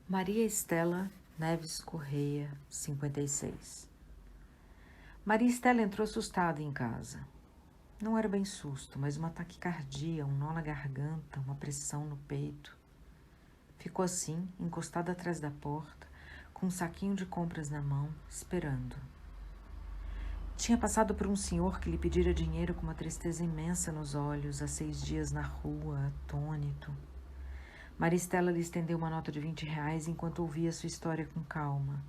Maria Estela Neves Correia, 56. Maria Estela entrou assustada em casa. Não era bem susto, mas uma taquicardia, um nó na garganta, uma pressão no peito. Ficou assim, encostada atrás da porta, com um saquinho de compras na mão, esperando. Tinha passado por um senhor que lhe pedira dinheiro com uma tristeza imensa nos olhos, há 6 dias na rua, atônito. Maria Estela lhe estendeu uma nota de R$ 20 enquanto ouvia sua história com calma.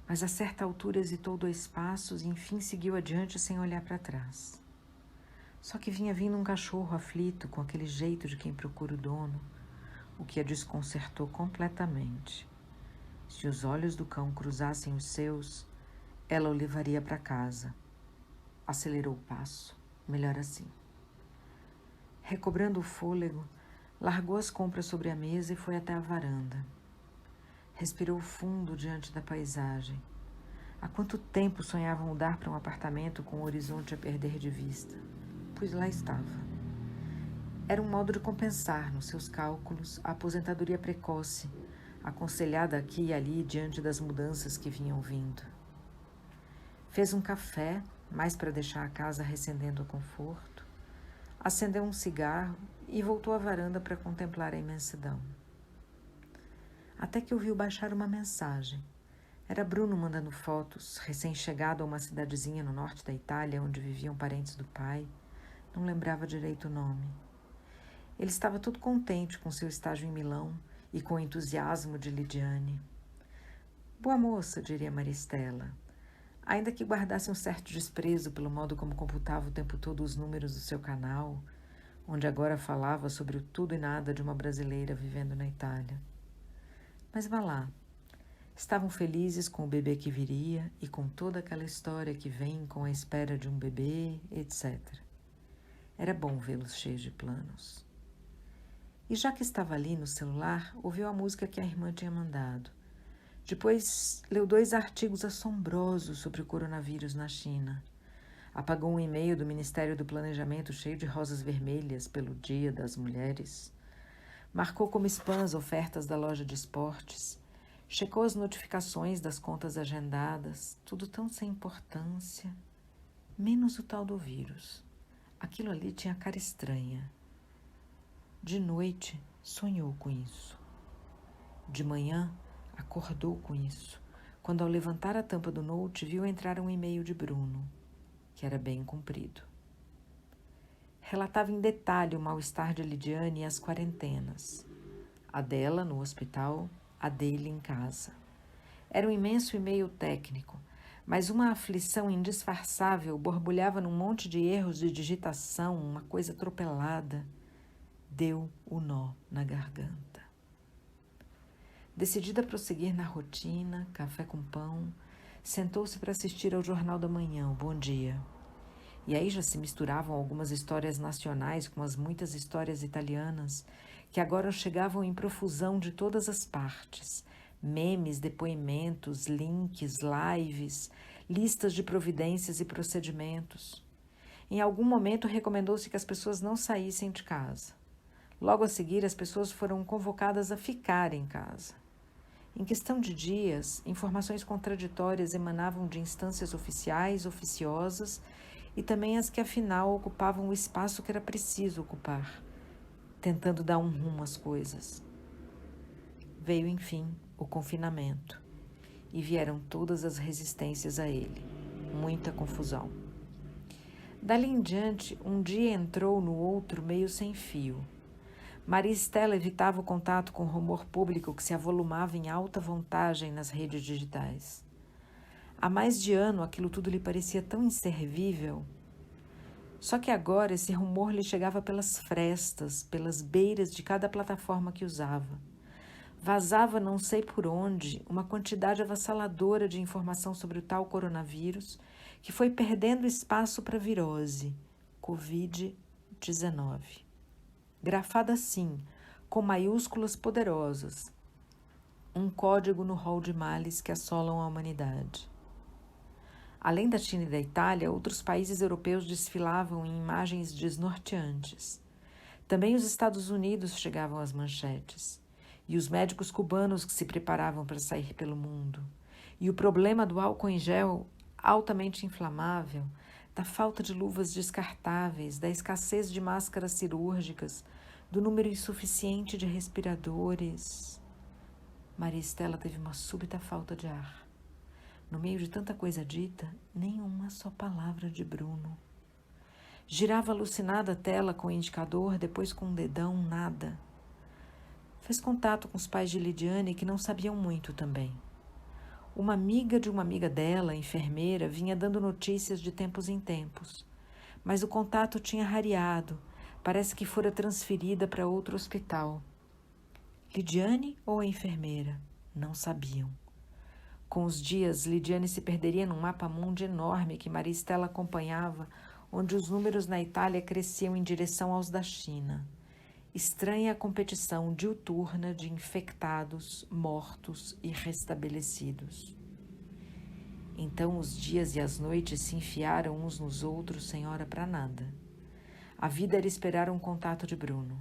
Mas a certa altura hesitou 2 passos e enfim seguiu adiante sem olhar para trás. Só que vinha vindo um cachorro aflito, com aquele jeito de quem procura o dono, o que a desconcertou completamente. Se os olhos do cão cruzassem os seus, ela o levaria para casa. Acelerou o passo, melhor assim. Recobrando o fôlego, largou as compras sobre a mesa e foi até a varanda. Respirou fundo diante da paisagem. Há quanto tempo sonhava mudar para um apartamento com o horizonte a perder de vista? Pois lá estava. Era um modo de compensar, nos seus cálculos, a aposentadoria precoce, aconselhada aqui e ali diante das mudanças que vinham vindo. Fez um café, mais para deixar a casa recendendo a conforto, acendeu um cigarro e voltou à varanda para contemplar a imensidão. Até que ouviu baixar uma mensagem. Era Bruno mandando fotos, recém-chegado a uma cidadezinha no norte da Itália, onde viviam parentes do pai. Não lembrava direito o nome. Ele estava todo contente com seu estágio em Milão e com o entusiasmo de Lidiane. Boa moça, diria Maria Estela, ainda que guardasse um certo desprezo pelo modo como computava o tempo todo os números do seu canal, onde agora falava sobre o tudo e nada de uma brasileira vivendo na Itália. Mas vá lá. Estavam felizes com o bebê que viria e com toda aquela história que vem com a espera de um bebê, etc. Era bom vê-los cheios de planos. E já que estava ali no celular, ouviu a música que a irmã tinha mandado. Depois leu 2 artigos assombrosos sobre o coronavírus na China. Apagou um e-mail do Ministério do Planejamento cheio de rosas vermelhas pelo Dia das Mulheres. Marcou como spam as ofertas da loja de esportes. Checou as notificações das contas agendadas. Tudo tão sem importância. Menos o tal do vírus. Aquilo ali tinha cara estranha. De noite, sonhou com isso. De manhã, acordou com isso, quando ao levantar a tampa do note, viu entrar um e-mail de Bruno, que era bem comprido. Relatava em detalhe o mal-estar de Lidiane e as quarentenas. A dela no hospital, a dele em casa. Era um imenso e-mail técnico, mas uma aflição indisfarçável borbulhava num monte de erros de digitação, uma coisa atropelada. Deu o nó na garganta. Decidida a prosseguir na rotina, café com pão, sentou-se para assistir ao Jornal da Manhã, o Bom Dia. E aí já se misturavam algumas histórias nacionais com as muitas histórias italianas, que agora chegavam em profusão de todas as partes. Memes, depoimentos, links, lives, listas de providências e procedimentos. Em algum momento recomendou-se que as pessoas não saíssem de casa. Logo a seguir, as pessoas foram convocadas a ficar em casa. Em questão de dias, informações contraditórias emanavam de instâncias oficiais, oficiosas, e também as que, afinal, ocupavam o espaço que era preciso ocupar, tentando dar um rumo às coisas. Veio, enfim, o confinamento, e vieram todas as resistências a ele. Muita confusão. Dali em diante, um dia entrou no outro meio sem fio. Maria Estela evitava o contato com o rumor público que se avolumava em alta vantagem nas redes digitais. Há mais de ano aquilo tudo lhe parecia tão inservível. Só que agora esse rumor lhe chegava pelas frestas, pelas beiras de cada plataforma que usava. Vazava não sei por onde uma quantidade avassaladora de informação sobre o tal coronavírus que foi perdendo espaço para a virose, Covid-19. Grafada assim, com maiúsculas poderosas, um código no rol de males que assolam a humanidade. Além da China e da Itália, outros países europeus desfilavam em imagens desnorteantes. Também os Estados Unidos chegavam às manchetes. e os médicos cubanos que se preparavam para sair pelo mundo, e o problema do álcool em gel altamente inflamável, da falta de luvas descartáveis, da escassez de máscaras cirúrgicas, do número insuficiente de respiradores. Maria Estela teve uma súbita falta de ar. No meio de tanta coisa dita, nenhuma só palavra de Bruno. Girava alucinada a tela com o indicador, depois com o dedão, nada. Fez contato com os pais de Lidiane, que não sabiam muito também. Uma amiga de uma amiga dela, enfermeira, vinha dando notícias de tempos em tempos, mas o contato tinha rareado, parece que fora transferida para outro hospital. Lidiane ou a enfermeira? Não sabiam. Com os dias, Lidiane se perderia num mapa-mundo enorme que Maria Estela acompanhava, onde os números na Itália cresciam em direção aos da China. Estranha a competição diuturna de infectados, mortos e restabelecidos. Então os dias e as noites se enfiaram uns nos outros sem hora para nada. A vida era esperar um contato de Bruno.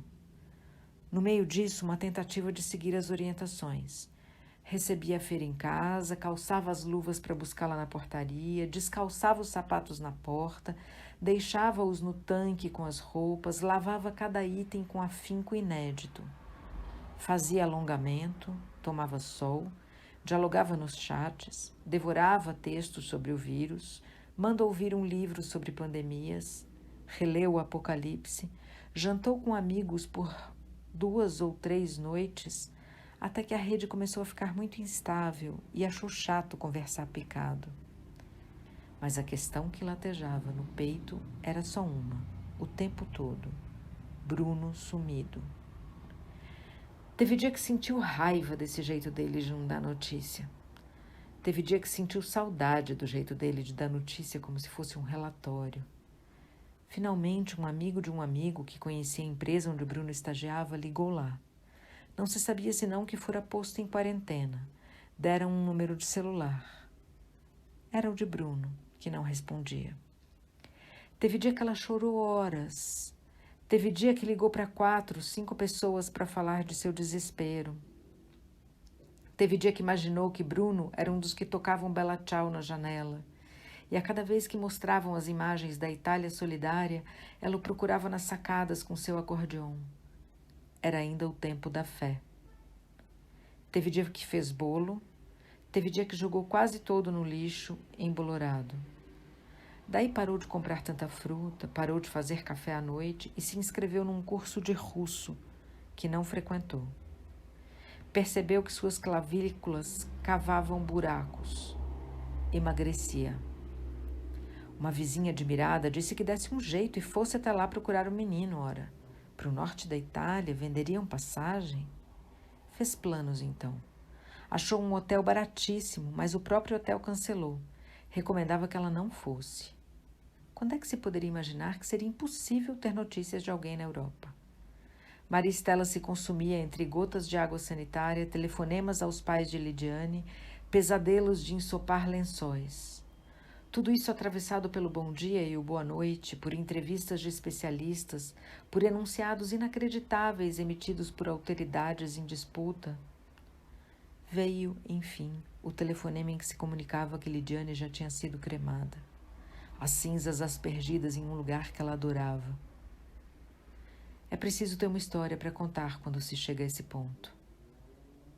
No meio disso, uma tentativa de seguir as orientações. Recebia a feira em casa, calçava as luvas para buscá-la na portaria, descalçava os sapatos na porta, deixava-os no tanque com as roupas, lavava cada item com afinco inédito. Fazia alongamento, tomava sol, dialogava nos chats, devorava textos sobre o vírus, manda ouvir um livro sobre pandemias, releu o Apocalipse, jantou com amigos por 2 ou 3 noites, até que a rede começou a ficar muito instável e achou chato conversar picado. Mas a questão que latejava no peito era só uma, o tempo todo: Bruno sumido. Teve dia que sentiu raiva desse jeito dele de não dar notícia. Teve dia que sentiu saudade do jeito dele de dar notícia como se fosse um relatório. Finalmente, um amigo de um amigo que conhecia a empresa onde Bruno estagiava ligou lá. Não se sabia senão que fora posto em quarentena. Deram um número de celular. Era o de Bruno, que não respondia. Teve dia que ela chorou horas. Teve dia que ligou para 4, 5 pessoas para falar de seu desespero. Teve dia que imaginou que Bruno era um dos que tocavam Bella Ciao na janela. E a cada vez que mostravam as imagens da Itália solidária, ela o procurava nas sacadas com seu acordeon. Era ainda o tempo da fé. Teve dia que fez bolo, teve dia que jogou quase todo no lixo, embolorado. Daí parou de comprar tanta fruta, parou de fazer café à noite e se inscreveu num curso de russo, que não frequentou. Percebeu que suas clavículas cavavam buracos. Emagrecia. Uma vizinha admirada disse que desse um jeito e fosse até lá procurar o menino, ora. Para o norte da Itália, venderiam passagem? Fez planos, então. Achou um hotel baratíssimo, mas o próprio hotel cancelou. Recomendava que ela não fosse. Quando é que se poderia imaginar que seria impossível ter notícias de alguém na Europa? Maria Estela se consumia entre gotas de água sanitária, telefonemas aos pais de Lidiane, pesadelos de ensopar lençóis. Tudo isso atravessado pelo bom dia e o boa noite, por entrevistas de especialistas, por enunciados inacreditáveis emitidos por autoridades em disputa. Veio, enfim, o telefonema em que se comunicava que Lidiane já tinha sido cremada. As cinzas aspergidas em um lugar que ela adorava. É preciso ter uma história para contar quando se chega a esse ponto.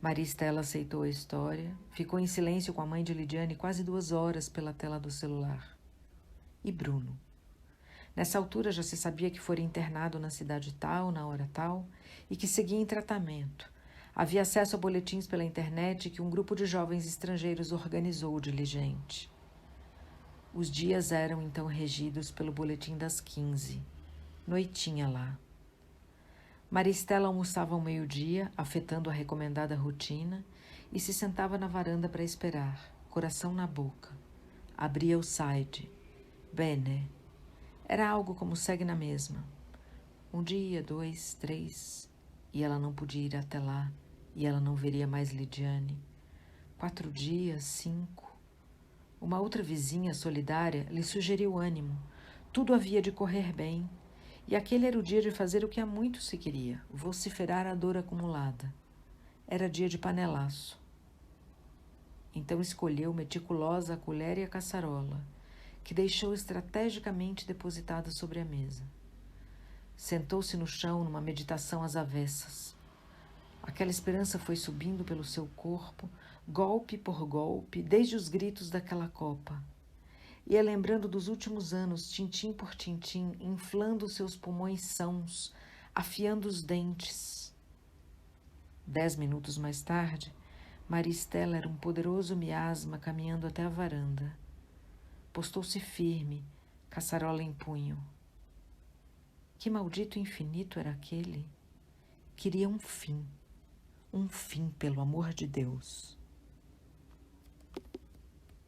Maria Estela aceitou a história, ficou em silêncio com a mãe de Lidiane quase 2 horas pela tela do celular. E Bruno? Nessa altura já se sabia que fora internado na cidade tal, na hora tal, e que seguia em tratamento. Havia acesso a boletins pela internet que um grupo de jovens estrangeiros organizou diligente. Os dias eram então regidos pelo boletim das 15. Noitinha lá. Maria Estela almoçava ao meio-dia, afetando a recomendada rotina, e se sentava na varanda para esperar, coração na boca. Abria o site. Bene. Era algo como segue na mesma. 1 dia, 2, 3, e ela não podia ir até lá, e ela não veria mais Lidiane. 4 dias, 5. Uma outra vizinha solidária lhe sugeriu ânimo. Tudo havia de correr bem. E aquele era o dia de fazer o que há muito se queria, vociferar a dor acumulada. Era dia de panelaço. Então escolheu meticulosa a colher e a caçarola, que deixou estrategicamente depositada sobre a mesa. Sentou-se no chão numa meditação às avessas. Aquela esperança foi subindo pelo seu corpo, golpe por golpe, desde os gritos daquela copa. Ia lembrando dos últimos anos, tintim por tintim, inflando seus pulmões sãos, afiando os dentes. 10 minutos mais tarde, Maria Estela era um poderoso miasma caminhando até a varanda. Postou-se firme, caçarola em punho. Que maldito infinito era aquele? Queria um fim, pelo amor de Deus.